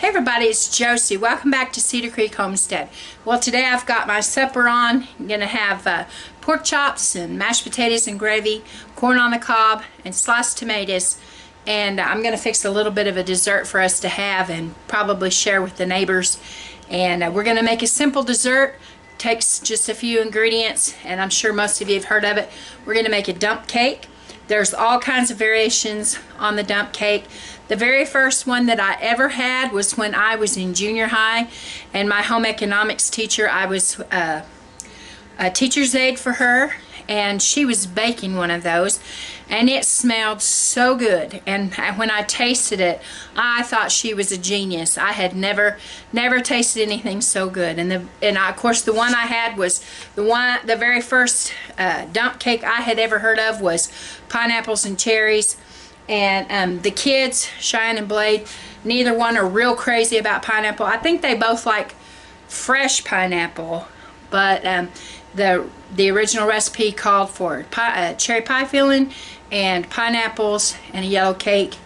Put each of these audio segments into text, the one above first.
Hey everybody, it's Josie. Welcome back to Cedar Creek Homestead. Well, today I've got my supper on. I'm going to have pork chops and mashed potatoes and gravy, corn on the cob, and sliced tomatoes. And I'm going to fix a little bit of a dessert for us to have and probably share with the neighbors. And we're going to make a simple dessert. Takes just a few ingredients, and I'm sure most of you have heard of it. We're going to make a dump cake. There's all kinds of variations on the dump cake. The very first one that I ever had was when I was in junior high, and my home economics teacher, I was a teacher's aide for her, and she was baking one of those, and it smelled so good. And when I tasted it, I thought she was a genius. I had never tasted anything so good. And of course the one I had was the very first dump cake I had ever heard of was pineapples and cherries. And the kids, Cheyenne and Blade, neither one are real crazy about pineapple. I think they both like fresh pineapple, but the original recipe called for cherry pie filling and pineapples and a yellow cake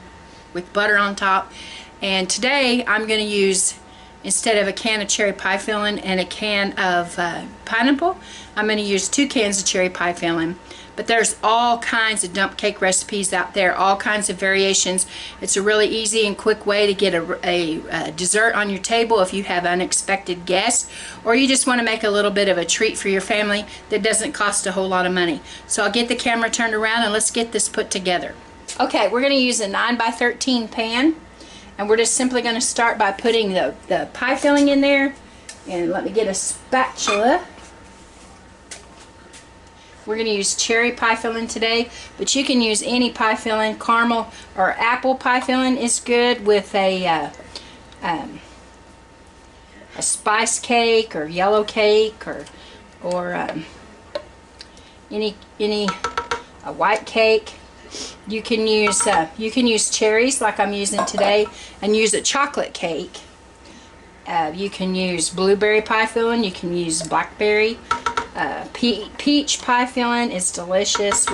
with butter on top. And today I'm going to use, instead of a can of cherry pie filling and a can of pineapple, I'm going to use 2 cans of cherry pie filling. But there's all kinds of dump cake recipes out there, all kinds of variations. It's a really easy and quick way to get a dessert on your table if you have unexpected guests, or you just want to make a little bit of a treat for your family that doesn't cost a whole lot of money. So I'll get the camera turned around and let's get this put together. Okay, we're going to use a 9x13 pan, and we're just simply going to start by putting the pie filling in there. And let me get a spatula. We're going to use cherry pie filling today, but you can use any pie filling. Caramel or apple pie filling is good with a spice cake or yellow cake or any a white cake. You can use cherries like I'm using today, and use a chocolate cake. You can use blueberry pie filling. You can use blackberry. Peach pie filling is delicious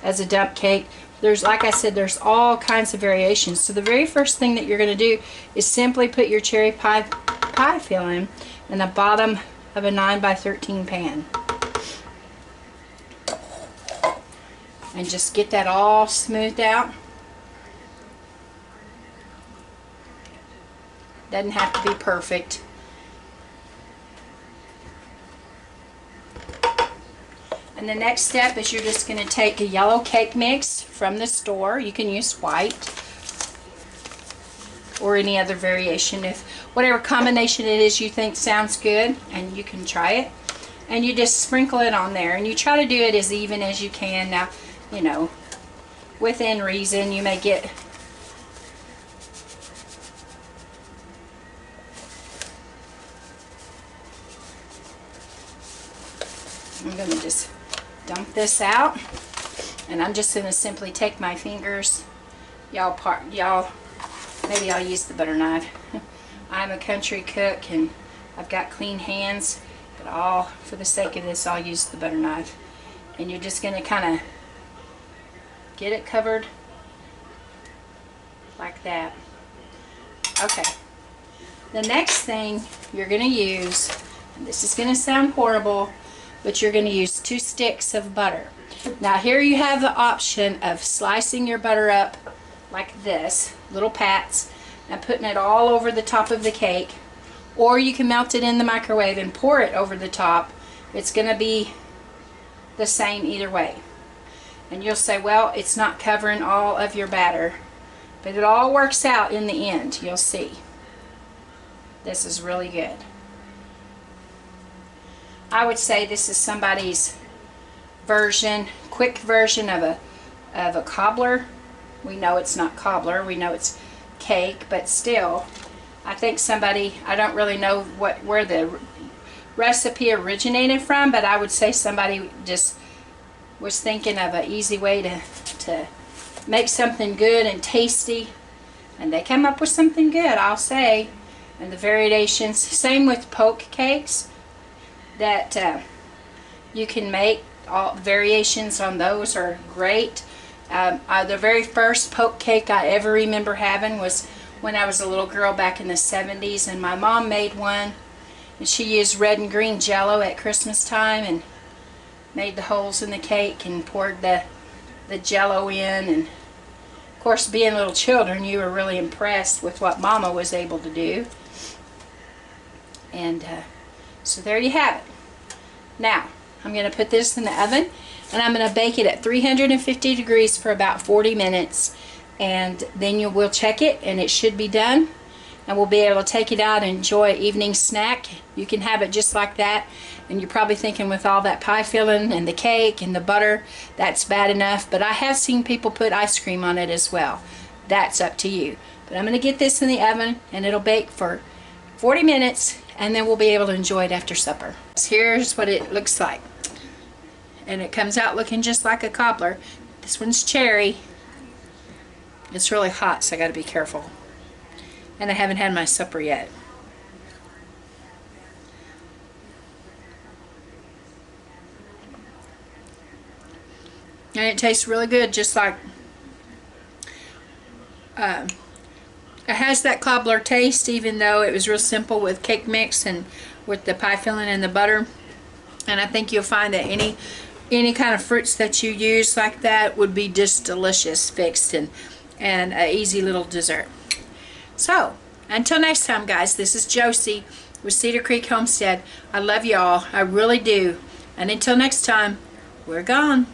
as a dump cake. Like I said, there's all kinds of variations. So the very first thing that you're going to do is simply put your cherry pie filling in the bottom of a 9x13 pan. And just get that all smoothed out. Doesn't have to be perfect. And the next step is you're just going to take a yellow cake mix from the store. You can use white or any other variation, if whatever combination it is you think sounds good, and you can try it. And you just sprinkle it on there, and you try to do it as even as you can. Now, you know, within reason, you may get I'm going to just dump this out, and I'm just going to simply take my fingers. Y'all, maybe I'll use the butter knife. I'm a country cook and I've got clean hands, but for the sake of this, I'll use the butter knife. And you're just going to kind of get it covered like that. Okay. The next thing you're going to use, and this is going to sound horrible, but you're going to use 2 sticks of butter. Now here you have the option of slicing your butter up like this, little pats, and putting it all over the top of the cake, or you can melt it in the microwave and pour it over the top. It's going to be the same either way. And you'll say, well, it's not covering all of your batter, but it all works out in the end. You'll see. This is really good. I would say this is somebody's quick version of a cobbler. We know it's not cobbler, we know it's cake, but still, I think I don't really know where the recipe originated from, but I would say somebody just was thinking of an easy way to make something good and tasty, and they come up with something good, I'll say. And the variations, same with poke cakes, that you can make. All variations on those are great. The very first poke cake I ever remember having was when I was a little girl back in the 70s, and my mom made one, and she used red and green Jello at Christmas time and made the holes in the cake and poured the Jello in. And of course, being little children, you were really impressed with what Mama was able to do. And so there you have it. Now, I'm going to put this in the oven, and I'm going to bake it at 350 degrees for about 40 minutes. And then we'll check it, and it should be done. And we'll be able to take it out and enjoy an evening snack. You can have it just like that. And you're probably thinking, with all that pie filling and the cake and the butter, that's bad enough. But I have seen people put ice cream on it as well. That's up to you. But I'm going to get this in the oven, and it'll bake for 40 minutes, and then we'll be able to enjoy it after supper. So here's what it looks like. And it comes out looking just like a cobbler. This one's cherry. It's really hot, so I got to be careful. And I haven't had my supper yet. And it tastes really good, just like it has that cobbler taste, even though it was real simple with cake mix and with the pie filling and the butter. And I think you'll find that any kind of fruits that you use like that would be just delicious fixed and an easy little dessert. So until next time, guys, this is Josie with Cedar Creek Homestead. I love y'all, I really do. And until next time, we're gone.